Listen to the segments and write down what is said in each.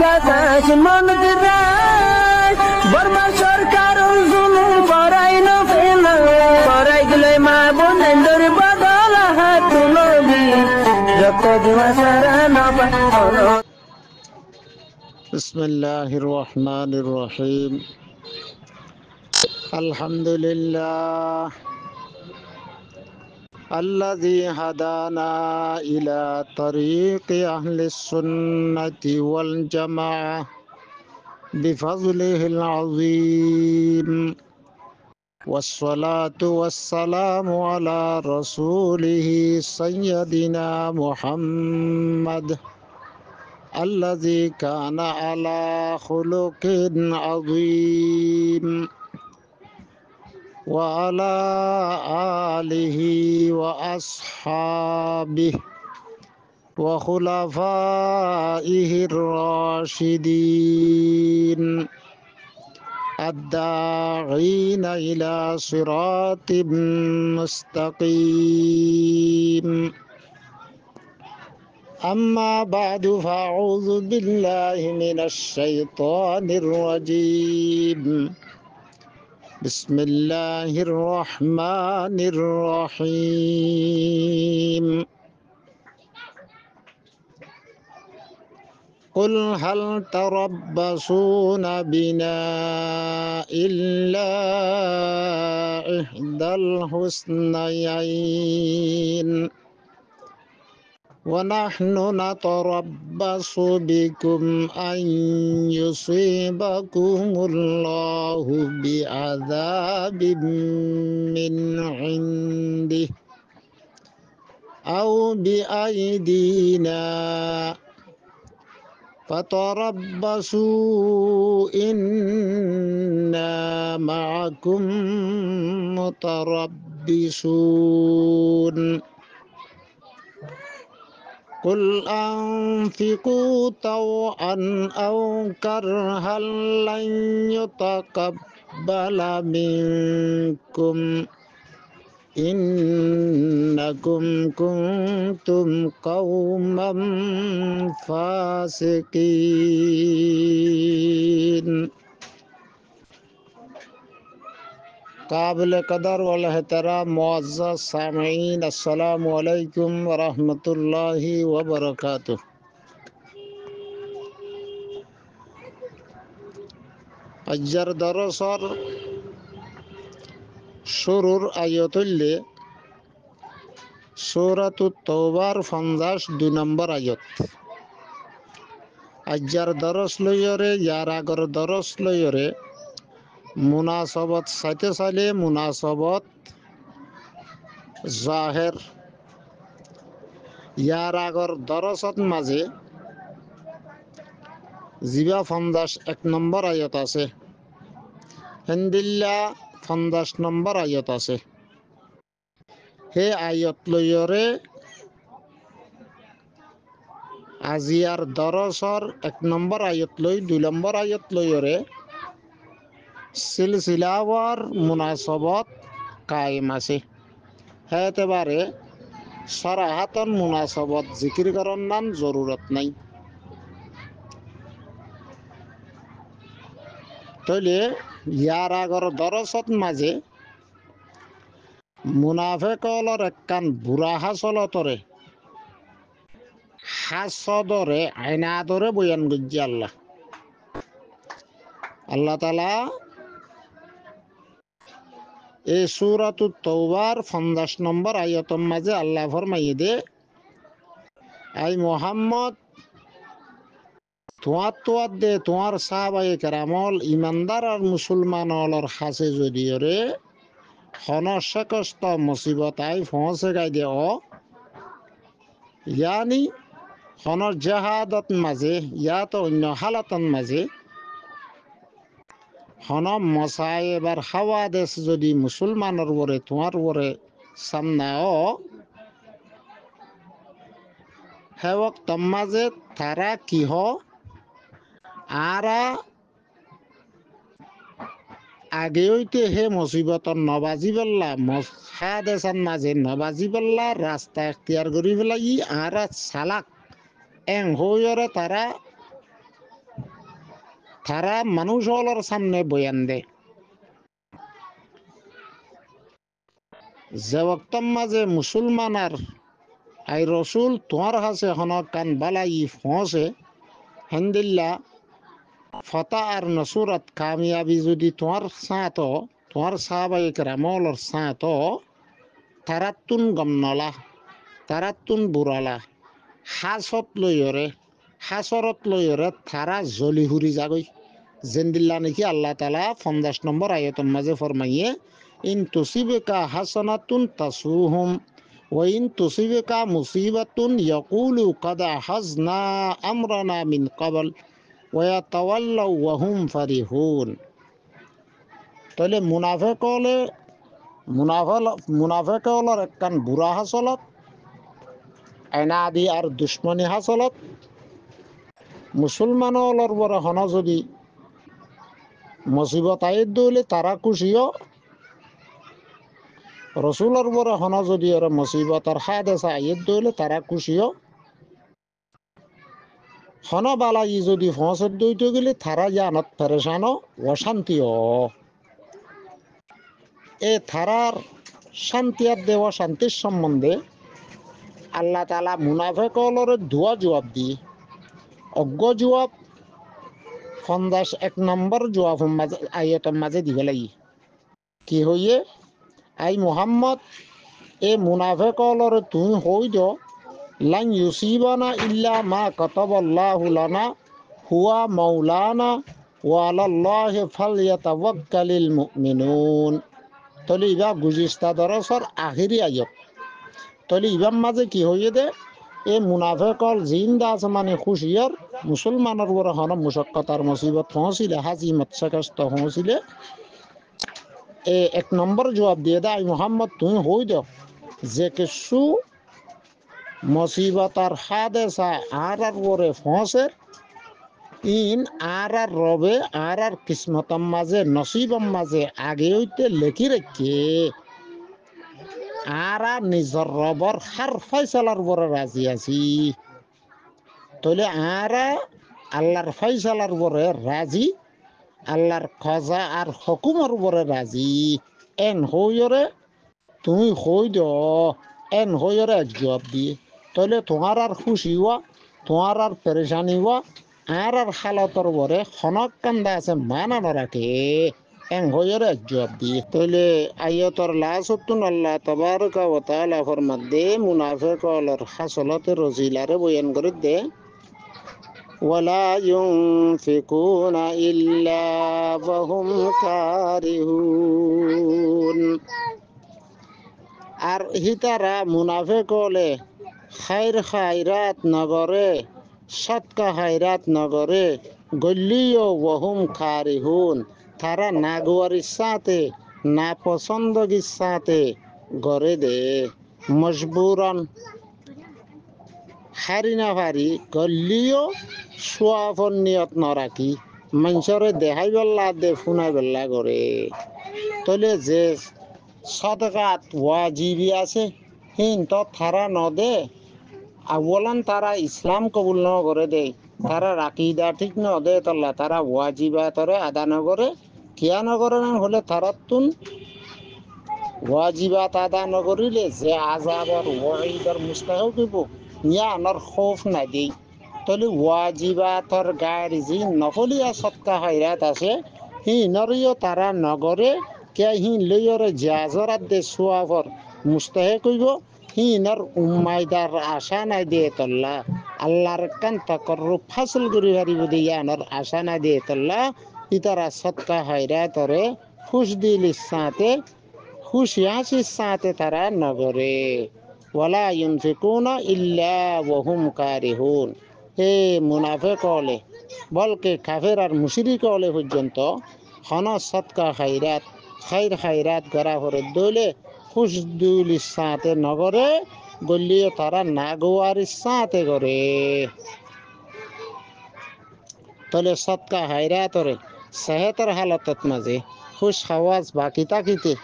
বাতাস মন দিরাই বর্মা সরকার জুলুম করাই না ফেলা করাই গেলে মা বোনেদের বদল হাত তুলবি যত দিবা সারা না পালো। বিসমিল্লাহির রহমানির রহিম। আলহামদুলিল্লাহ الذي هدانا إلى طريق أهل السنة والجماعة بفضله العظيم، والصلاة والسلام على رسوله سيدنا محمد الذي كان على خلق عظيم، وعلى آله وأصحابه وخلفائه الراشدين الداعين إلى صراط مستقيم. أما بعد فأعوذ بالله من الشيطان الرجيم. بسم الله الرحمن الرحيم. قل هل تربصون بنا إلا إحدى الحسنيين ونحن نتربص بكم أن يصيبكم الله بعذاب من عنده أو بأيدينا فتربصوا إنا معكم متربصون. قل أنفقوا طوعا أو كرها لن يتقبل منكم إنكم كنتم قوما فاسقين. काबिल कदर वल एहतराम मुअज़्ज़ज़ सामीईन, अस्सलामु अलैकुम व रहमतुल्लाहि व बरकातुहू। अज्जर दरसर शुरूर आयतुल्ले सूरतुत तौबार 52 নম্বর आयत। अज्जर दरस लयरे यार आगर दरस लयरे मुनासबत साइते साले मुनासबत जाहिर यार आगर दरसत माजे जिबा 51 নম্বর आयत আছে, हिंदिल्ला 50 নম্বর आयत আছে। হে আয়ত লয়রে আজিয়ার দরসর 1 নম্বর আয়ত লই 2 নম্বর আয়ত লয়রে সিলসিলাওয়ার মুনাসবত কায়েম আছে। এতেবারে সরাহাতন মুনাসবত জিকির করার নাম জরুরত নাই। তইলে ইয়ার আগর দরসত মাঝে মুনাফেকলর একখান বুড়া হাসলতরে হাসদরে আইনাদরে বয়ান গজ্জি আল্লাহ আল্লাহ তাআলা এই সূরাতুত তওবার 50 নম্বর আয়াতের মাঝে আল্লাহ ফরমাইয়ে দে, আই মুহাম্মদ তোমার দে তোমার সাহাবায়ে কেরামল ইমানদার আর মুসলমানলর হাসে যদিও রে হনসে কষ্ট মুসিবত আই পৌঁছে গাই দে ইয়ানি হনর জাহাদত মাঝে ইয়াত অন্য হালাতন মাঝে হন মশাই এবার হাওয়া দেশ যদি মুসলমানের ওরে তোমার ওরে সামনাও হেওক তম্মাজে তারা কি হ আরা আগে হইতে হে মুসিবতর নবাজি বললা মশা দেশান মাঝে নবাজি বললা রাস্তা এখতিয়ার করি পেলাই আরা সালাক এং হইরে তারা তারা মানুষ হলর সামনে বয়ান দে যে বক্তম মাঝে মুসলমান আর আই রসুল তোমার কাছে হনক কান বালাই ফসে হেন্দিল্লা ফতা আর নসুরত কামিয়াবি যদি তোমার সাঁত তোমার সাহাবাই কেরামলর সাঁত তারাতুন গমনলা তারাতুন বুড়ালা হাসরত লইরে তারা জলি হুরি যাগই জেন্দিল্লা নাকি আল্লাহ তালা 50 নম্বর আয়তম মাঝে ফরমাইয়ে ইন তুসিবেকা হাসনাতুন তাসুহুম ওয়াইন তুসিবেকা মুসিবাতুন ইয়াকুলু কাদ হাজনা আমরানা মিন ক্বাবল ওয়া তাওয়াল্লাউ ওয়া হুম ফারিহুন। তাহলে মুনাফেক হলর একখান বুড়া হাসলত এনাদি আর দুশ্মনী হাসলত মুসলমান হলর বড় হন যদি মুসিবত আইত দইলে তারা খুশিও রসুলর বড় হন যদি ওরা মুসিবত আর হাদেসা আইত দইলে তারা খুশিও হন বালাই যদি ফসত দইতে গেলে তারা জানত পেরেশানো অশান্তিও এ থারার শান্তি আর দেওয়া শান্তির সম্বন্ধে আল্লাহ তালা মুনাফেক হলর দুয়া জবাব দিয়ে অজ্ঞ জবাব 51 নম্বর জবাব আয়তম মাঝে দিবে লাগি কি হইয়ে আই মুহাম্মদ এ মুনাফেক হলর তুই হই দ লান ইউসিবানা ইল্লা মা কাতাবাল্লাহু লানা হুয়া মাওলানা ওয়া আলাল্লাহি ফালইয়াতাওয়াক্কালিল মুমিনুন। তলে ইবা গুজিস্তা দরসর আখিরি আয়ত তলে ইবার মাঝে কি হইয়ে দে এ মুনাফেকল জিন্দা আছে মানে খুশিয়ার মুসলমানের বড় হন মুশক্কতার মুসিবত পৌঁছিলে হাজিমত শেকস্ত পৌঁছিলে এ 1 নম্বর জবাব দিয়ে দে আই মোহাম্মদ তুই হই দ যে কিছু মুসিবতার হাদেসা আর বরে পৌঁছে ইন আর রবে আর কিসমতম মাঝে নসিবম মাঝে আগে হইতে লেখি রেখে আর নিজর রবর হার ফয়সালার বড় রাজি আছি তাহলে আর আল্লাহর ফয়সালার বড় রাজি আল্লাহর খজা আর হুকুমর বড় রাজি এন হইরে তুমি হই দ এন হইরে জবাব দিয়ে তাহলে তোমার আর খুশি হওয়া তোমার আর পেরেশানি হওয়া আর হালতর বরে খনক কান্দা আছে মানানো রাখে এন হইরে জবাব দিয়ে তাহলে আয়তর লাসতুন আল্লাহ তাবারকা ওয়া তাআলা ফরমাদে মুনাফিকলর হাসলতে রজিলারে বয়ান করে দে ওয়ালা ইউনফিকুনা ইল্লা ওয়া হুম কারিহুন। আর হিতারা মুনাফিক হলে খায়রাত নগরে সৎকা খায়রাত নগরে গল্লিও ওয়াহুম কারিহুন তারা না গোয়ার ইচ্ছাতে না পছন্দগির সাথে গড়ে দে মজবুরন হারি না পারি গল্লিও সোয়াফর নিয়ত নরাখি মানুষরে দেখাই বেল্লা দে ফুনাই বেল্লা করে তলে যে সদকাত ওয়াজিবি আছে হিন তো তারা নদে আওয়ালান তারা ইসলাম কবুল ন করে দে তারা আকিদা ঠিক ন দে তল্লা তারা ওয়াজিবা তরে আদা ন করে কিয়া ন করে না হলে তারাতুন ওয়াজিবাত আদা ন করিলে যে আযাবর ওয়াইদর মুস্তাহিক হইব নিয়া আনর খৌফ না দেই তলে ওয়াজিবাতর গায়ের যি নকলিয়া সৎকা হাইরাত আছে হিনরিও তারা নগরে কে হি লইরে জাজরাত দে সোয়াফর মুস্তাহিক হইব হিনর উম্মাইদার আশা নাই দিয়ে তল্লা আল্লাহর কান তাকররুফ ফাসল করি হারিব দিয়ানর আশা নাই দিয়ে তল্লা ইতারা সৎকা হাইরাতরে খুশ দিল সাথে খুশি হাসির সাথে তারা নগরে ওয়ালা ইউনফিকুনা ইল্লা ওয়া হুম কারিহুন। হে মুনাফিক হলে বলকে কাফের আর মুশরিক হলে পর্যন্ত হন সৎকা খায়রাত করা করে দইলে খুশ দিল সাথে নগরে গলিয়ে তারা না গোয়ার সাথে করে তাহলে সৎকা হায়রাতরে সেহতর হালতত মাঝে খুশ খাওয়াজ বাকি তাকিতে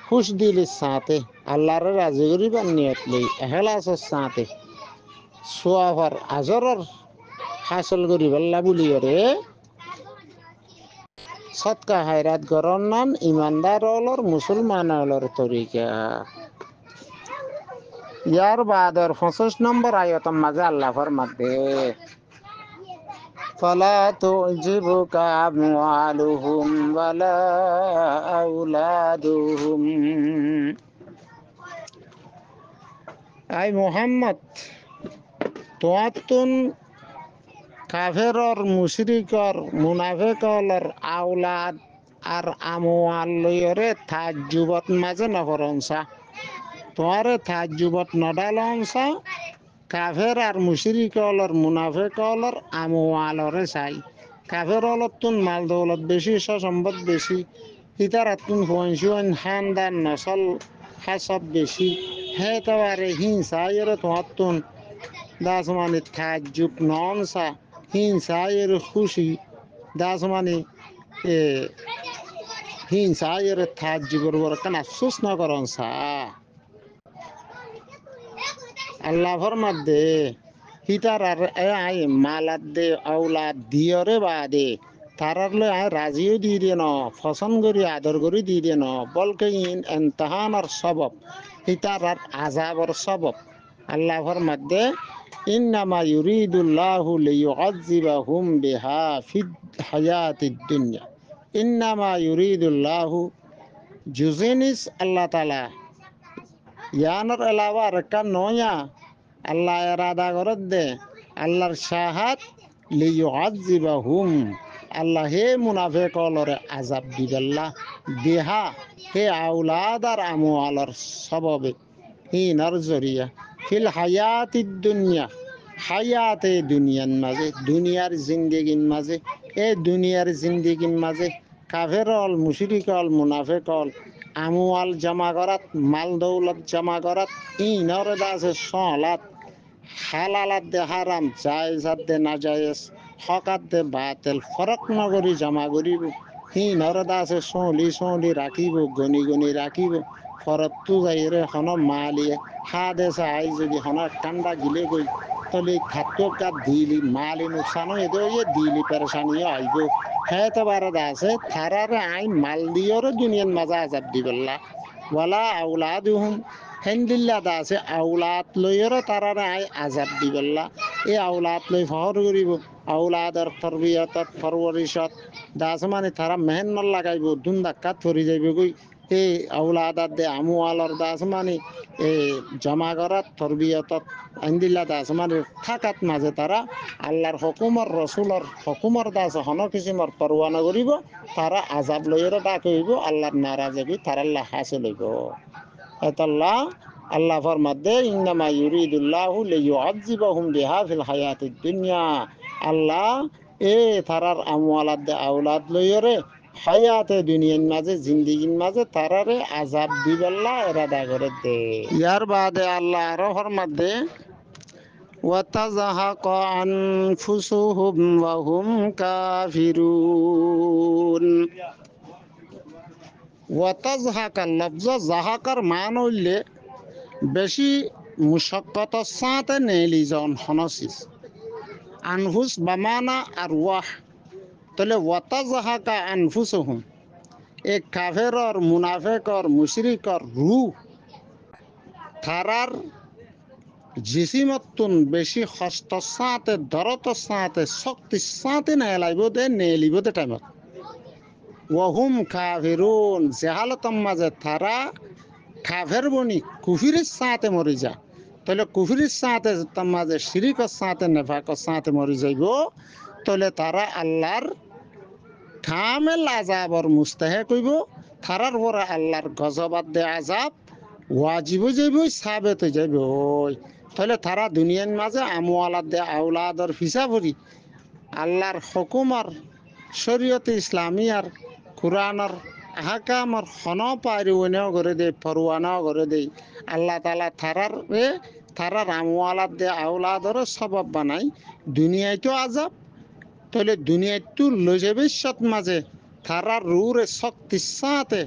খুশ দিল সাথে আল্লাহর রাজি করিবার নিয়ত লই এখলাসর সাথে সোয়াফার আজরর হাসল করিবার বলিয়রে সৎকা হায়রাত গরর নাম ইমানদার অলর মুসলমান অলর তরিকা। ইয়ার বাদর 25 নম্বর আয়াতের মাঝে আল্লাহ ফরমাতে ফালা তুজিবুকা আমওয়ালুহুম ওয়ালা আওলাদুহুম। আই মুহাম্মদ, তোয়াতুন কাফেরর মুশরিকর মুনাফিকলর আওলাদ আর আমওয়াল লয়রে তাজ্জুবত মাঝে নফরনসা। তোমারে তাজ্জুবত নডালনসা কাফের আর মুশরিকলর মুনাফিকলর আমওয়ালরে চাই। কাফের অলতুন মাল দৌলত বেশি, সম্পদ বেশি, ইতারাতুন ফোয়াইন খানদান নসল হাসব বেশি, হে তবারে হিংসায়ের তোমাতুন দাসমানি তাজ্জুব ননসা, হিংসায়ের খুশি দাসমানি এ হিংসায়ের তাজ্জুবর বরকান আফসোস না করনসা। আল্লাহ ফরমাদে হিতার আর আই মালাদ দে আওলাদ দিয়রে বাদে তারার লই আই রাজিও দি দিয়ে ন, পছন্দ করি আদর করি দি দিয়ে ন, বলকে ইন এমতাহানার সবব, হিতার আর আজাবর সবব। আল্লাহ ফরমাদে ইন্নামা ইউরিদুল্লাহু লিয়ুআযযিবাহুম বিহা ফিদ হায়াতিদ দুনিয়া। ইন্নামা ইউরিদুল্লাহু জুজিনিস আল্লাহ তাআলা ইয়ানোর এলাওয়া আর একটা নয়া আল্লাহ এরাদা করত দে আল্লাহর সাহাত লিয়ুআযযিবাহুম, আল্লাহ হে মুনাফিকলরে আযাব দিবেল্লা বিহা হে আওলাদ আর আমওয়ালর সববে হিনার জরিয়া ফিল হায়াতিদ দুনিয়া, হায়াতে দুনিয়ার মাঝে, দুনিয়ার জিন্দেগির মাঝে, এ দুনিয়ার জিন্দেগির মাঝে কাফেরল মুশরিকল মুনাফিকল আমওয়াল জমা করাত, মাল দৌলত জমা করাত, ইনরে দাসে সলাত, হালালাত দে হারাম, জায়েজাত দে নাজায়েজ, হকাত দে বাতিল ফরক নগরী জমা করিব। হিনরে দাসে সলি রাখিব, গনি গনি রাখিব। ফরতু যাইরে হন মালিয়ে হাদেশে আই যদি হন ঠান্ডা গিলে গই তলি খাদ্য কাত দিলি মালি নুকসানো এদে দিলি পেরেশানিও আইব। হ্যাঁ তো বারদ আছে থারারে আইন মাল দিয়রে দুনিয়ার মাঝে আজাব দিবল্লা ওয়ালা আউলাদুহুম, হেন্দিল্লা দা আছে আউলাদ লইয়রে তারারে আই আজাব দিবল্লা। এই আউলাদ লই ফহর করিব, আউলাদর তরবিয়তত ফরওয়ারিশত দাস মানে তারা মেহনত লাগাইব, দুন ধাক্কাত ফরি যাইব গই। এই আউলাদাত দে আমওয়ালর দাস মানে জমা করাত তরবিয়তত আইন্দিল্লা দাস মানে থাকাত মাঝে তারা আল্লাহর হুকুমর রসুলর হুকুমর দাস হন কিসিমর পরোয়া করিব, তারা আজাব লইয়ের ডাক হইব, আল্লাহর নারাজগি তার আল্লাহ হাসিল হইব। এতাল্লাহ আল্লাহ ফরমাদে ইন্নামা ইউরিদুল্লাহু লিয়ুআযযিবাহুম বিহা ফিল হায়াতিদ দুনিয়া। আল্লাহ এ তারার আমওয়ালাদ দে আওলাদ লইয়রে হায়াতে দুনিয়ার মাঝে জিন্দিগির মাঝে তারারে আজাব দিবেল্লা এরাদা করে দে। ইয়ার বাদে আল্লাহ আরো ফরমাদে وتزهق أنفسهم وهم كافرون। ওয়াতাজহাক লফজ জাহাকার মান হইলে বেশি মুশক্কত সাথে নেলি জন হনসিস আনফুস বামানা আর ওয়াহ, তাহলে ওয়াতাজহাকা আনফুসহুম এ কাফেরর মুনাফিকর মুশরিকর রূহ থারার জিসিমতুন বেশি হস্ত সাথে দরত সাথে শক্তি সাথে নেলাইব দে নেলিব দে টাইমত ওহুম কাফিরুন জেহালতম মাঝে তারা কাফের বনি কুফিরের সাথে মরি যা, তাহলে কুফিরের সাথে মাঝে শিরিকর সাথে নেফাকর সাথে মরি যাইব, তাহলে তারা আল্লাহর কামেল আজাবর মুস্তাহেক হইব, তারার পরে আল্লাহর গজবাদ দে আজাব ওয়াজিব যাইব সাবেত যাইব। তাহলে তারা দুনিয়ার মাঝে আমওয়ালাদ দে আওলাদর ফিসা ভরি আল্লাহর হুকুমর শরীয়তে ইসলামিয়ার কুরআনর আহকামর হন পারিওনেও করে দে পরওয়ানাও করে দেই। আল্লাহ তাআলা তারার আমওয়ালাদ দে আওলাদর সবব বানাই দুনিয়ায় তো আজাব, তাহলে দুনিয়ায় তো লই যাবে সৎ মাঝে তারার রুরে শক্তি সাথে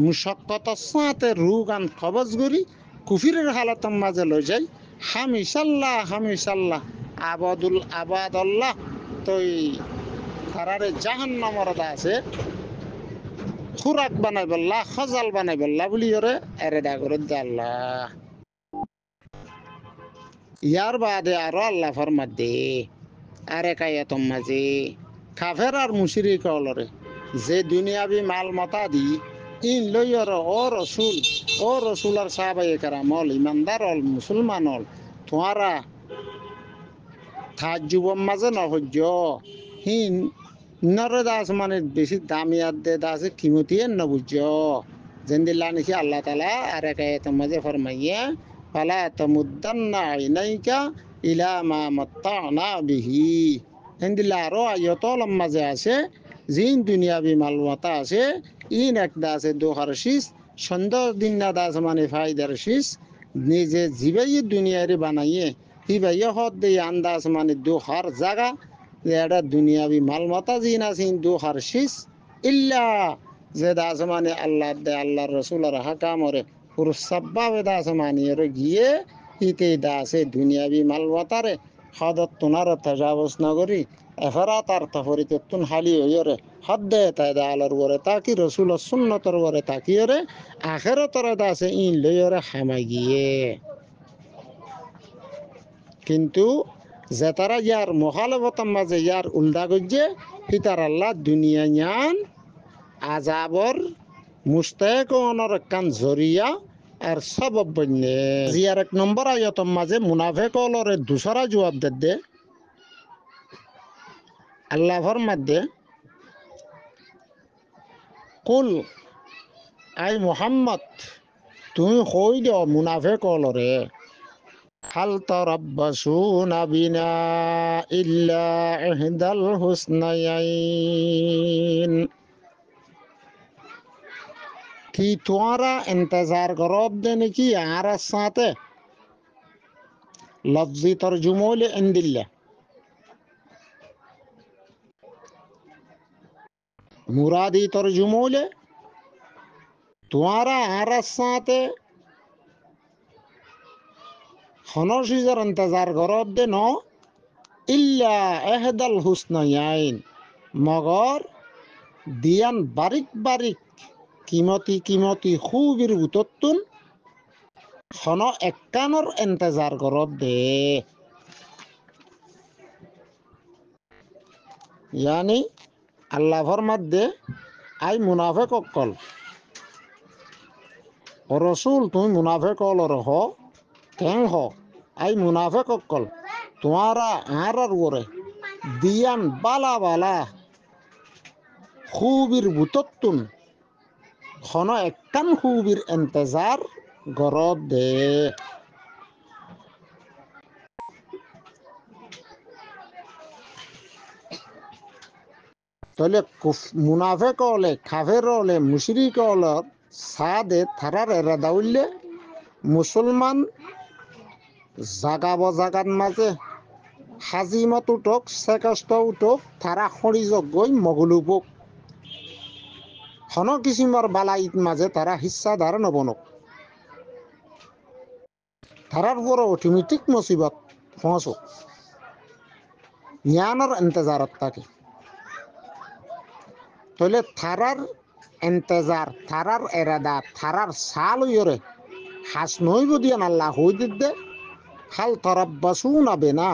মুশক্কত সাথে রু গান কবজ করি কুফিরের হালতর মাঝে লই যাই হামিশাল্লাহ আবাদুল্লাহ তৈ তারারে জাহান্নামর দা আছে খুরাক বানাই বললা খজাল বানাই বললা বলি ওরে এরে দা করে দে আল্লাহ। ইয়ার বাদে আরো আল্লাহ ফরমাত দে আরে কায়াতম মাঝে কাফের আর মুশরিক অলরে যে দুনিয়াবি মাল মতা দি ইন লইয়র ও রসুল আর সাহাবাই কারামল ইমানদার অল মুসলমান অল তোমারা তাজ্জুবম মাঝে নহজ্য হিন নরে দাস মানে বেশি দামিয়াত দে দাসে কিমতিয়ে নবুজ্য যেন দিল্লা নাকি আল্লাহ তালা আর কায়াতম মাঝে ফরমাইয়া ফালা তামুদ্দান্না আইনাইকা ইলা মা মাত্তানা বিহি হেন্দিল্লা আরো আয়তল মাঝে আছে জিন দুনিয়াবি মালমতা আছে ইন একটা আছে দোহার শীষ সুন্দর দিন না দাস মানে ফায়দার শীষ নিজে জিবাই দুনিয়ারে বানাইয়ে হিবাইয়ে হদ দিয়ে আন্দাজ মানে দোহার জায়গা এটা দুনিয়াবি মালমতা জিন আছে দোহার শীষ ইল্লা যে দাস মানে আল্লাহ দে আল্লাহ রসুলের হাকামরে পুরুষ সাব্বাবে দাস মানিয়ে গিয়ে ইতে দাসে দুনিয়াবি মালমতারে হদত তোনার তাজাবস নগরী এফরা তার তফরিত তুন হালি হইরে হদ দে তাই দা আলোর বরে তাকি রসুল সুন্নতর বরে তাকিয়রে আখেরতর দাসে ইন লইরে হামাই গিয়ে কিন্তু যে তারা ইয়ার মহালবতম মাঝে ইয়ার উল্টা গজ্জে ফিতার আল্লাহ দুনিয়া জ্ঞান আজাবর মুস্তাক অনর কান জরিয়া আর সবব বন্যে জিয়ার এক নম্বর আয়তম মাঝে মুনাফেক অলরে দুসরা জবাব দে আল্লাহর মধ্যে কুল আই মোহাম্মদ তুমি কই দাও মুনাফেক অলরে হাল তারাব্বাসুনা বিনা ইল্লা ইহদাল হুসনায়াইন কি তোমারা ইন্তজার করব দে নাকি আর সাথে লফজি তরজুমলে ইনদিল্লাহ মুরাদি তরজুমলে তোমারা আর সাথে হনসিজার ইন্তজার করব দে ন ইল্লা ইহদাল হুসনায়াইন মগর দিয়ান বারিক বারিক কিমতি খুবির উতত্তুন খন একানোর এন্তেজার করব দে ইয়ানি আল্লাহর মধ্যে আই মুনাফেক অকল রসুল তুমি মুনাফেক অলর হ কেন হ আই মুনাফেক অকল তোমারা আর ওরে দিয়ান বালা বালা খুবির উতত্তুন খন একান খুবির এন্তেজার গরব দে তাহলে মুনাফেক হলে কাফের হলে মুশরিক হলে সাদে থারার এরাদা উঠলে মুসলমান জাগাব জাগার মাঝে হাজিমত উঠক সেকস্ত উঠক তারা খড়িজক গৈ মগলুবক হন কিসিমার বালাইত মাঝে তারা হিস্সাদার নবনক তারার উপর অটোমেটিক মুসিবত পৌঁছক জ্ঞানের ইন্তজারত থাকে তাহলে থারার ইন্তজার থারার এরাদা থারার সাল হইরে হাস নইব দিয়ান আল্লাহ হই দিতে হাল তরাব্বাসুনা বিনা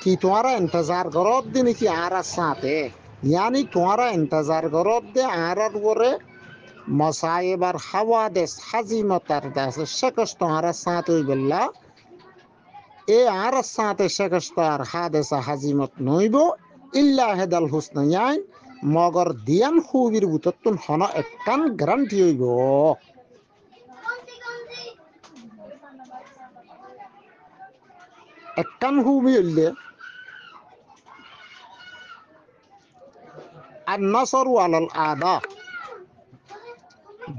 কি তোমারা ইন্তজার করত দে নাকি আর সাথে यानी तुम्हारा इंतजार करो दे आरर वरे मसाइबर हवादेस हजीमतर दास शकस तुम्हारा साथ हुई बल्ला ए आर साथ शकस्तार हादेस हजीमत नइबो इल्ला हेदल हुस्नयाइन मगर दियान खूबिर बुततुन हना एककान ग्यारंटी हइबो एककान खूबि हइले النصر على الأعداء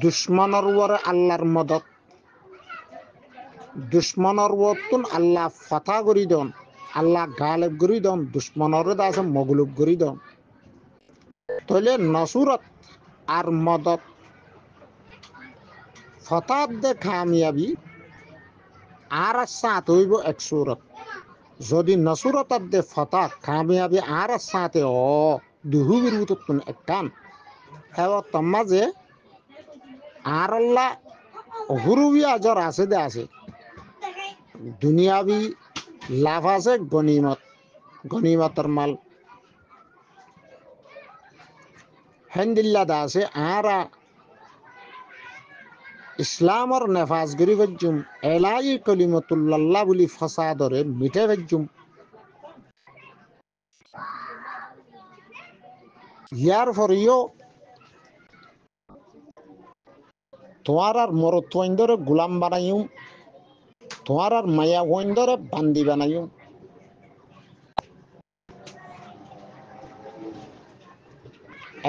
দুশ্মনের ওরে আল্লাহর মদত দুশ্মনের ওরতুন আল্লাহ ফাতা করি দন আল্লাহ গালেব করি দন দুশ্মনের দাসে মগলুব করি দন তাহলে নসুরত আর মদত ফতাত দে কামিয়াবি আর সাথ হইব এক সুরত যদি নসুরত দে ফতা কামিয়াবি আর সাথে ও দুহুবির বুততুন একখান হেও তম্মাজে আর আল্লাহ হুরুবি আজর আছে দে আছে দুনিয়াবি লাভ আছে গনিমতর মাল হেন্দিল্লা দা আছে আরা ইসলামর নেফাজ গরি ভেজুম এলাই কলিমতুল্লাহ বলি ফসাদরে মিটে ভেজুম ইয়ার ফরিও তোমার আর মরত ওইন্দরে গুলাম বানাইম তোমার আর মায়া ওইন্দরে বান্দি বানাইম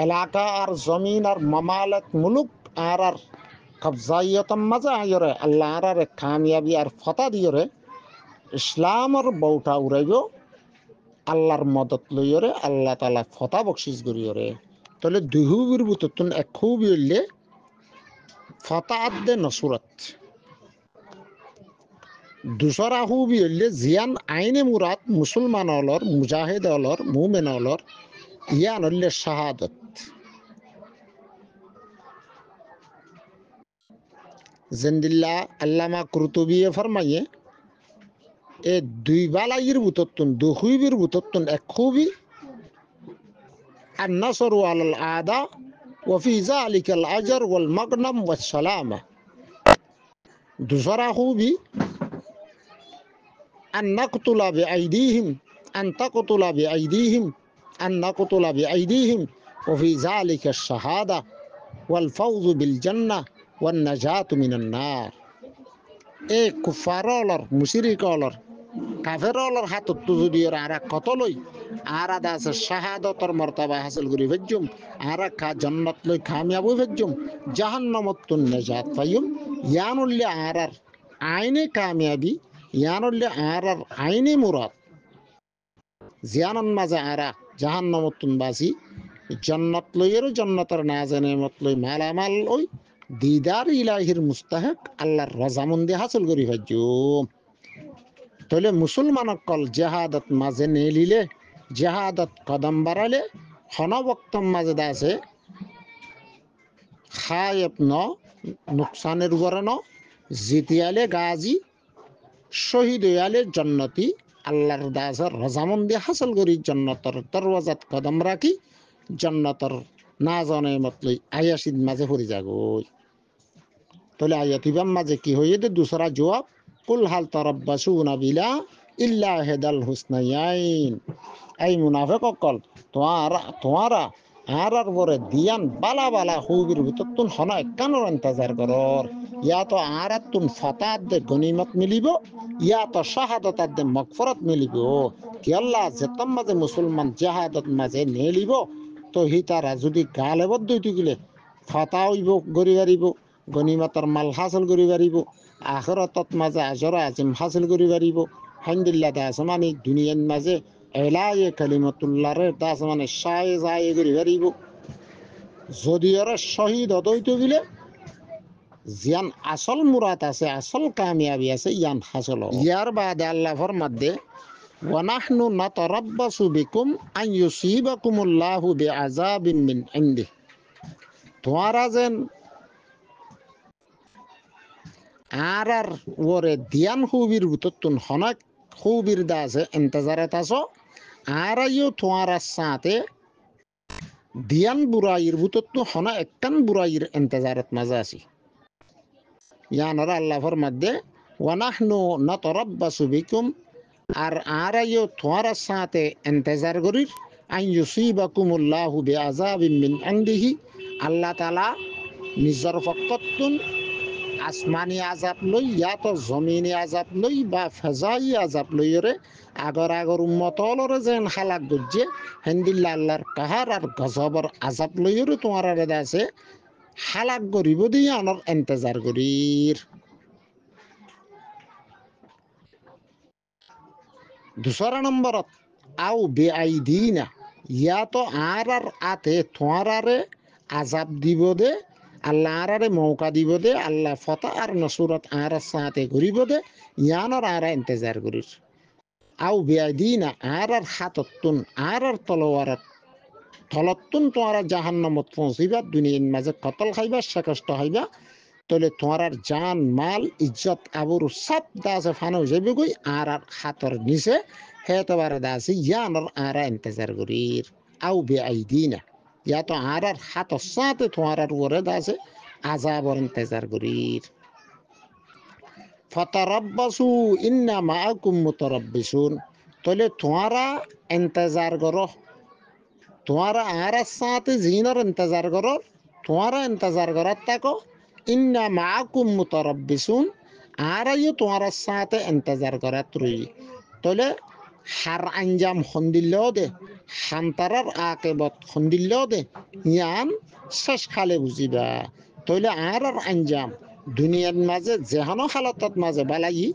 এলাকা আর জমিন আর মামালত মুলুক আর কবজাইয়তম মাঝে আয়রে আল্লাহ আর কামিয়াবি আর ফতা দিয়রে ইসলামর বউটা উড়াইব আল্লাহর মদত লইয়রে আল্লাহ তালা ফতা বকশিস করিয়রে তাহলে দুহুবির বুততুন এক খুবই হইলে ফতা আদে নসুরত দুসরা খুবই হইলে জিয়ান আইনে মুরাদ মুসলমান অলর মুজাহিদ অলর মুমেন অলর ইয়ান হইলে শাহাদত জিন্দিল্লাহ আল্লামা কুরতুবিয়ে ফরমাইয়ে এ দুই বালাইয়ের বুততুন দুহুবির বুততুন এক খুবই النصر على الأعداء وفي ذلك الأجر والمغنم والسلامة دوسرا خوبي أن نقتل بأيديهم أن نقتل بأيديهم وفي ذلك الشهادة والفوز بالجنة والنجاة من النار إيه كفار أولر مشرك أولر কাফের অলর হাতত যদি আরা কতলই আরা দাস শাহাদতর মর্তবা হাসিল করি ভেজুম আরা কা জান্নাত লই কামিয়াব ভেজুম জাহান্নামত তুন নাজাত পাইম ইয়ানুল্লি আরার আইনে কামিয়াবি ইয়ানুল্লি আরার আইনে মুরাদ জিয়ানন মাঝে আরা জাহান্নামত তুন বাসি জান্নাত লইয়ের জান্নাতের নাজানেমত লই মালামাল ওই দিদার ইলাহির মুস্তাহিক আল্লাহর রাজামন্দি হাসিল করি ভেজুম তাহলে মুসলমান কল জেহাদত মাঝে নেলিলে জেহাদত কদম বাড়ালে হনবক্তম মাঝে আছে খায়েব ন নুকসানের গরণ জিতিয়ালে গাজী শহীদ হইয়ালে জন্নতি আল্লাহর দাসের রজামন্দি হাসিল করি জন্নতর দরওয়াজাত কদম রাখি জন্নতর না জনে মতলই আয়াসিদ মাঝে পড়ি যাগই তাহলে আয়াতিবাম মাঝে কি হইয়ে দে দুসরা জবাব কুল হাল তারাব্বাসুনা বিলা ইল্লা হেদাল হুসনাইন এই মুনাফিক অকল তোমারা আরার পরে দিয়ান বালা বালা হুবির ভিতরতুন হনা একখানোর ইন্তজার করর ইয়া তো আরাতুন ফতাত দে গনিমত মিলিব ইয়া তো শাহাদতাত দে মাগফিরাত মিলিব কি আল্লাহ যেতম মাঝে মুসলমান জাহাদত মাঝে নেলিব তো হিতারা যদি গালে বদ্ধ হইতে গেলে ফতা হইব গরি পারিব গনিমতর মাল হাসিল করি পারিব আখিরাতত মাঝে আজর আজিম হাসিল করি পারিব হামদুলিল্লাহ দাস মানে দুনিয়ার মাঝে এলায়ে কালিমাতুল্লাহর দাস মানে শায়ে যায় করি পারিব যদি ওরা শহীদ হইতে গেলে জিয়ান আসল মুরাদ আছে আসল কামিয়াবি আছে ইয়ান হাসিল ইয়ার বাদে আল্লাহ ফরমাদে ওয়ানাহনু নাতারাব্বাসু বিকুম আন ইউসিবাকুমুল্লাহু বিআযাবিন মিন ইনদি তোমরা যেন আর ওরে দিয়ান খুবির ভিতরতুন হনক খুবির দাসে ইন্তজারত আছো আর আইও তোমার সাথে দিয়ান বুরাইর ভিতরতু হনা একখান বুরাইর ইন্তজারত মাঝে আছি ইয়ানরা আল্লাহ ফরমাদে ওয়ানাহনু নাতারাব্বাসু বিকুম আর আইও তোমার সাথে ইন্তজার করির আন ইউসিবাকুমুল্লাহু বিআযাবিন মিন ইনদিহি আল্লাহ তাআলা নিজর পক্ষতুন আসমানি আজাব লই ইয়া তো জমিনি আজাব লই বা ফেজাই আজাব লইরে আগর উম্মতলরে যেন হালাক গজ্জে হেন্দিল্লা আল্লাহর কাহার আর গজবর আজাব লইরে তোমার আছে হালাক গরিব দিয়ে আনর ইন্তজার করির দুসরা নম্বরত আও বেআইদিনা ইয়া তো আর আতে তোমারারে আজাব দিব দে আল্লাহ আরারে মৌকা দিব দে আল্লাহ ফতা আর নসুরত আর সাথে ঘুরিব দে ইয়ানর আরা ইন্তজার করিস আও বেআইদিনা আর হাততুন আর তলোয়ারত থলতুন তোমারা জাহান্নামত পৌঁছিবা দুনিয়ার মাঝে কতল খাইবা কষ্ট খাইবা তাহলে তোমার জান মাল ইজ্জত আবরু সব দাসে ফানো যাবে গই আর হাতর নিচে হেতবারে দাসি ইয়ানর আরা ইন্তজার করির আউ বে আইদিনা ইয়া তো আর হাতর সাথে তোমার উপরে দাসে আযাবর ইন্তজার করির ফতারাব্বাসু ইন্না মাআকুম মুতারাব্বিসুন তাহলে তোমারা ইন্তজার করো তোমারা আর সাথে জিনার ইন্তজার করো তোমারা ইন্তজার করার থাকো ইন্না মাআকুম মুতারাব্বিসুন আর আইও তোমার সাথে ইন্তজার করাত রই তাহলে হার আঞ্জাম খন্দিল্লেও দে হান্তারার আকেবত খন্দিল্লেও দে ইয়ান শেষ খালে বুঝিবা তাহলে আর আঞ্জাম দুনিয়ার মাঝে যেহানো হালতত মাঝে বালাই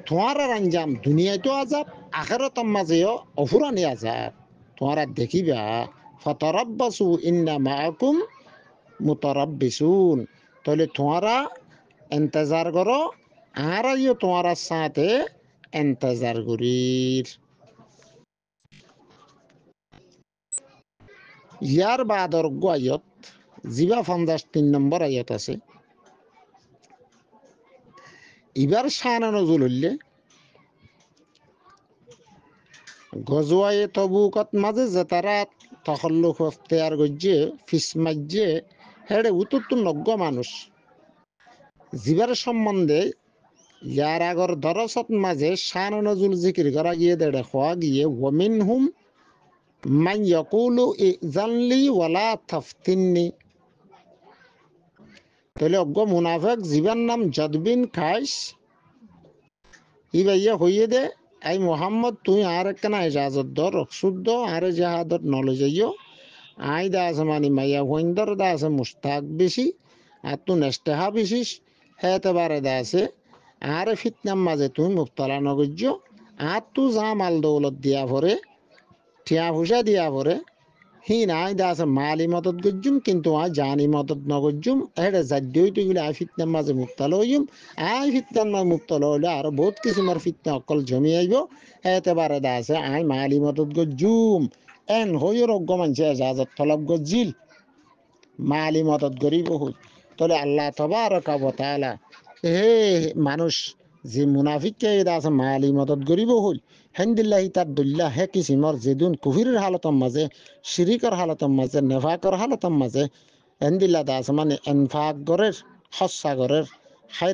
তোমার আঞ্জাম দুনিয়াতেও আজাব আখেরাতের মাঝেও অফুরানি আজাব তোমারা দেখিবা ফতারাব্বাসু ইন্না মাআকুম মুতারাব্বিসুন তাহলে তোমারা ইন্তজার করো আর আইও তোমার সাথে ইন্তজার করির ইয়ার বাদর আয়ত জিবা 53 নম্বর আয়ত আছে এবার শানা নজুল হইলে গজওয়ায়ে তবুকত মাঝে যে তারা তখল্লুক তৈয়ার করছে ফিস মাঝে হেড়ে উত্তর নজ্ঞ মানুষ জিবার সম্বন্ধে ইয়ার আগর দরসত মাঝে শানা নজুল জিকির করা গিয়ে দেড়ে খোয়া গিয়ে ওমিন হুম মান ইয়াকুলু ইজানলি ওয়ালা তাফতিননি তাহলে অজ্ঞ মুনাফেক জীবার নাম জদবিন খাইস ই ভাইয়া হইয়ে দে আই মোহাম্মদ তুই আর একখানা ইজাজত দর শুদ্ধ আর জাহাদত নলে যাইও আই দা আছে মানে মাইয়া হইন্দর দা আছে মুস্তাক বেশি আর তুই নেস্তেহা বেশিস হেতে বারে দা আছে আর ফিতনার মাঝে তুই মুবতলা নগর্য আর তু যা মাল দৌলত দিয়া ভরে ঠিয়া পয়সা দিয়া ভরে হি নাই দা আছে মালি মদত গজ্জুম কিন্তু আই জানি মদত নগজ্জুম হেডে জাদ্যই তুইগুলি আই ফিতনার মাঝে মুবতলা হইম আই ফিতনার মাঝে মুবতলা হইলে আর বহুত কিছুমার ফিতনা অকল জমি আইব হেতে বারে দা আছে আই মালি মদত গজ্জুম এন হইর অজ্ঞ মানুষে এজাজত তলব গজ্জিল মালি মদত গরি বহুত তাহলে আল্লাহ তাবারক ওয়া তাআলা হে মানুষ যে মুনাফিককে দা আছে মালি মদত গরিব হল হেন্দিল্লাহি তার দুল্লাহ হে কিসিমর যেদুন কুফিরের হালতর মাঝে শিরিকর হালতর মাঝে নেফাকর হালতর মাঝে হেন্দিল্লা দা আছে মানে এনফাক গরের হস্যা গরের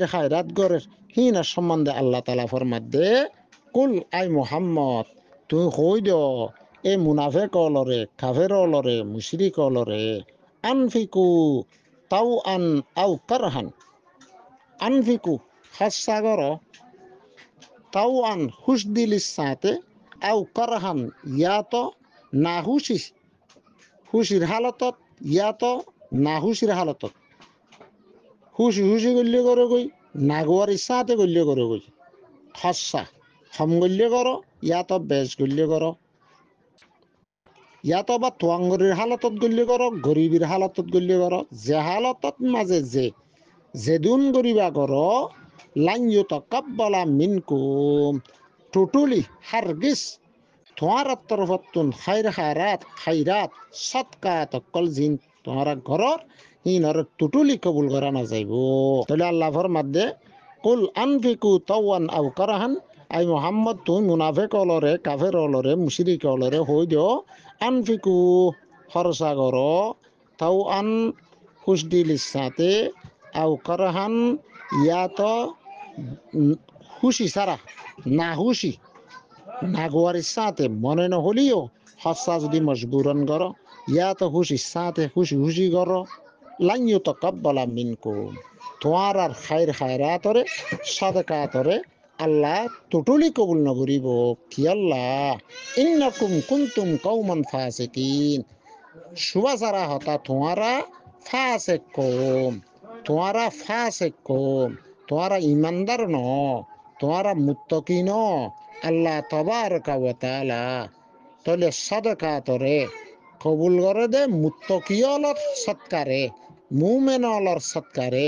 খায়রাত গরের হিনার সম্বন্ধে আল্লাহ তাআলা ফরমাত দে কুল আই মুহাম্মদ তুই কই দ এ মুনাফিক অলরে কাফের অলরে মুশরিক অলরে আনফিকু তাও আন আও কারহান আনফিকু হস্যা গর তাও আন হুশ দিলিস সাথে আও কারহান ইয়া তো না হুশির হালতত ইয়া তো না হুশির হালতত হুশি গল্য করে গই না গোয়ার ইচ্ছাতে গল্য করে গই হস্যা হম গল্য করো ইয়া তো বেশ গল্য করো ইয়া তো বা তোয়াঙ্গরির হালতত গল্য করো গরিবের হালতত গল্য করো যে হালতত মাঝে যেদুন গরিবা করো লান ইউতাকাব্বালা মিনকুম টোটালি হারগিস তোমার তরফতুন খায়রাত সদকাত কল জিন তোমার ঘরর হিনর টোটালি কবুল করা না যাইব তাহলে আল্লাহ ফরমাত দে কুল আনফিকু তাওয়ান আও কারহান আই মুহাম্মদ তুই মুনাফিক অলরে কাফের অলরে মুশরিক অলরে হই দিও আনফিকু খরচা করো তাও আন খুশ দিলিস সাথে আও কারহান ইয়া তো খুশি সারা না খুশি না গোয়ার সাথে মনে ন হলিও হস্যা যদি মজবুরন করো ইয়া তো খুশি সাথে খুশি করো লান ইউতাকাব্বালা মিনকুম তোমার আর খায়রাতরে সাদাকাতরে আল্লাহ টোটালি কবুল নকরিব কি আল্লাহ ইন্নাকুম কুনতুম কওমান ফাসিকিন সুবাসারা হতা তোমারা ফাসিক কওম তোমারা ইমানদার ন তোমারা মুত্তাকি ন আল্লাহ তাবারক ওয়া তাআলা তাহলে সাদাকাতরে কবুল করে দে মুত্তাকিয়লর সৎকারে মুমিনলর সৎকারে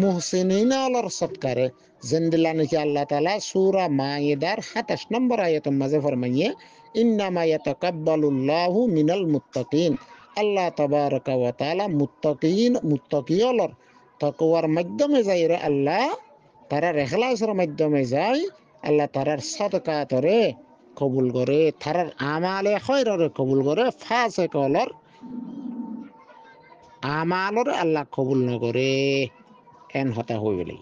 মুহসিনিনলর সৎকারে জিন্দিলা নাকি আল্লাহ তাআলা সূরা মাইদার 27 নম্বর আয়াতের মাঝে ফরমাইয়ে ইন্নামা ইয়াতাকাব্বালুল্লাহু মিনাল মুত্তাকিন। আল্লাহ তাবারাকা ওয়া তাআলা মুত্তাকিয়লর তাকওয়ার মাধ্যমে যাই রে আল্লাহ তারার এখলাসের মাধ্যমে যায় আল্লাহ তারার সাদকাতরে কবুল করে, তারার আমালে খয়ররে কবুল করে, ফাসিকলর আমালরে আল্লাহ কবুল নকরে। এন হতা হয়ে গেলেই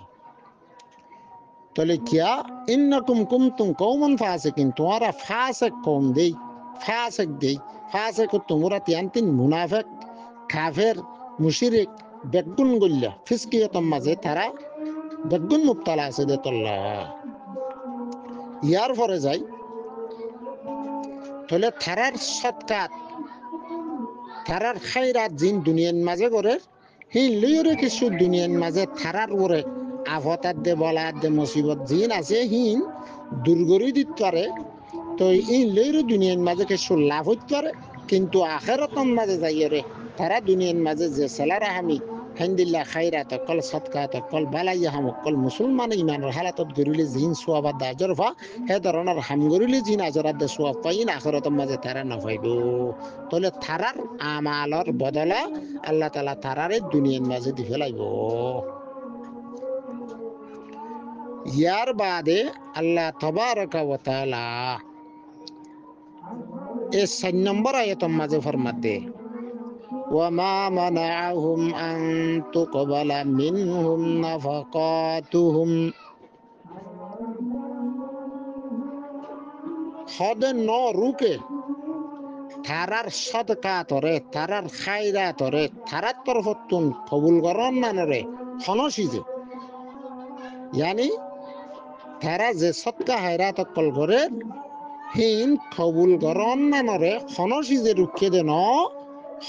তাহলে কিয়া ইন্নাকুম কুমতুম কওমান ফাসিকিন, তোমরা ফাসিক কওম দেই, ফাসিক তোমরা তিন মুনাফিক, কাফের, মুশরিক, বেগুন গল্লা ফিসকিয়তম মাঝে তারা বেগুন মুবতালা আছে দে তল্লা। ইয়ার পরে যাই তাহলে থারার সৎকাত, থারার খাইরাত জিন দুনিয়ার মাঝে করে হিন লইরে কিছু দুনিয়ার মাঝে থারার ওরে আফতার দে বলার দে মুসিবত জিন আছে হিন দুর্গরি দিতে পারে। তো এই লইরে দুনিয়ার মাঝে কিছু লাভ হইতে পারে, কিন্তু আখেরাতন মাঝে যাইরে তারা দুনিয়ার মাঝে যে সেলারা আমি হামদুলিল্লাহ খাইরাত অকল সৎকাত অকল বালাইয়া হাম অকল মুসলমান ইমানের হালাতত গরিলে জিন সোয়াবাদ আজর ফা হে ধরনের হাম গরিলে জিন আজরাত দে সোয়াব পাইন আখেরাতন মাঝে তারা না পাইব। তাহলে তারার আমালর বদলা আল্লাহ তাআলা তারারে দুনিয়ার মাঝে দি ফেলাইব। ইয়ার বাদে আল্লাহ তাবারাকা ওয়া তাআলা এ 4 নম্বর আয়াতের মাঝে ফরমাতে وما منعهم أن تقبل منهم نفقاتهم হদে ন রুকে তারার সদকাতরে তারার খায়রাতরে তারার তরফতুন কবুল করন নানরে হনসিজে, ইয়ানি তারা যে সদকা হায়রাত কল করে হিন কবুল করন নানরে হনসিজে রুকে দেন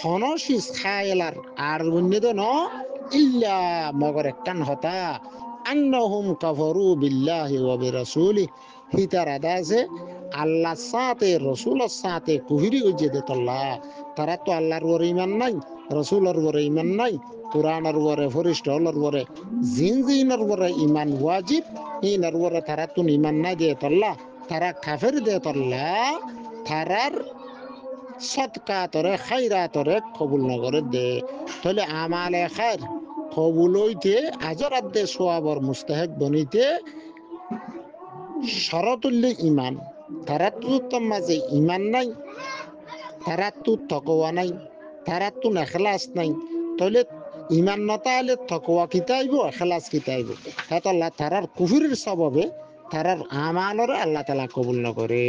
হনসিজ খায়লার আর বুঝে দেন ইল্লা মগর একখান হতা আন্নাহুম কাফারু বিল্লাহি ওয়া বিরাসূলিহি, হিতার আদা আছে আল্লাহর সাথে রসুলের সাথে কুফরি হইছে দে তল্লা। তারা তো আল্লাহর উপরে ইমান নাই, রসুলের উপরে ইমান নাই, কোরআনের উপরে ফরিস্টলের উপরে জিনের উপরে ইমান ওয়াজিব, হিনার উপরে তারা তো ইমান নাই দে তল্লা, তারা কাফের দে তল্লা। তারার সদকাতরে খায়রাতরে কবুল নগরে দে। তাহলে আমালে খায়র কবুল হইতে আজরাত দে সোয়াবর মুস্তাহিক বনিতে শরতুল্লে ইমান। তারা তো মাঝে ইমান নাই, তারা তো তকওয়া নাই, তারা তো এখলাস নাই। তাহলে ইমান নতা হলে তকওয়া কিতাইব, এখলাস কিতাইব। আল্লাহ তারার কুফরির সববে তারার আমালরে আল্লাহ তাআলা কবুল নকরে।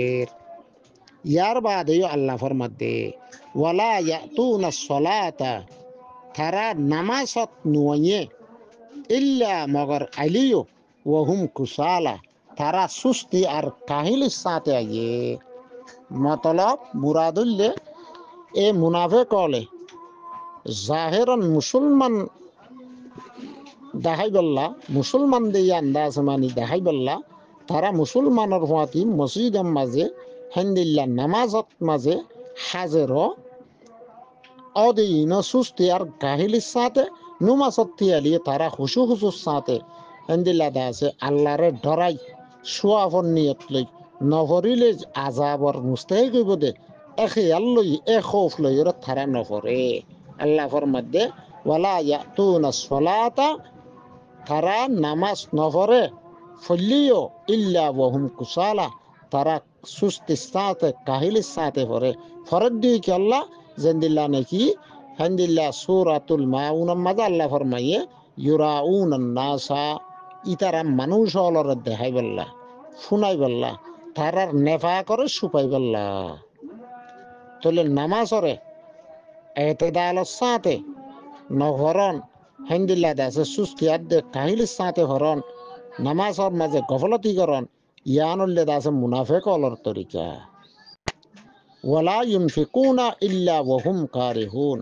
ইয়ার বাদে আল্লাহ ফরমাত দে ওয়ালা ইয়াতুনা সলাতা, তারা নামাজত নুয়ে ইল্লা মগর আলিও ওয়াহুম কুসালা, তারা সুস্তি আর কাহিলির সাথে আইয়ে। মতলব মুরাদুল্লে এ মুনাফিক হলে জাহেরন মুসলমান দেখাই বললা, মুসলমান দিয়ে আন্দাজ মানি দেখাই বললা, তারা মুসলমানের হাতি মসজিদের মাঝে হেন্দিল্লা নামাজত মাঝে হাজের অদিন সুস্তি আর কাহিলির সাথে নুমাজত তিয়ালিয়ে তারা হুসু হুসুর সাথে হেন্দিল্লা দা আছে আল্লাহরে ডরাই সোয়াফর নিয়ত লই নভরিলে আজাবর মুস্তাহিক হইব দে এ খেয়াল লই এ খৌফ লই ওরা তারা নভরে। আল্লাহ ফরমাতে ওয়ালা ইয়াতুনা সলাতা, তারা নামাজ নভরে ফলিও ইল্লা ওয়াহুম কুসালা, তারা সুস্তির সাথে কাহিলির সাথে পড়ে। ফরদ দিয়ে কি আল্লাহ জেন্দিল্লা নাকি হেন্দিল্লা সূরাতুল মাউনের মাঝে আল্লাহ ফরমাইয়ে ইউরাউনান নাসা, ইতারা মানুষ হলর দেখাই বললা শুনাই বললা তারার নেফা করে সুপাই বললা। তাহলে নামাজরে এতেদালের সাথে নহরণ হেন্দিল্লা দাসে সুস্তি আদে কাহিলির সাথে হরণ নামাজর মাঝে গফলতি করণ ইয়ানুল্লে দাসে মুনাফিক হলর তরিকা। ওয়ালা ইউনফিকুনা ইল্লা ওয়াহুম কারিহুন,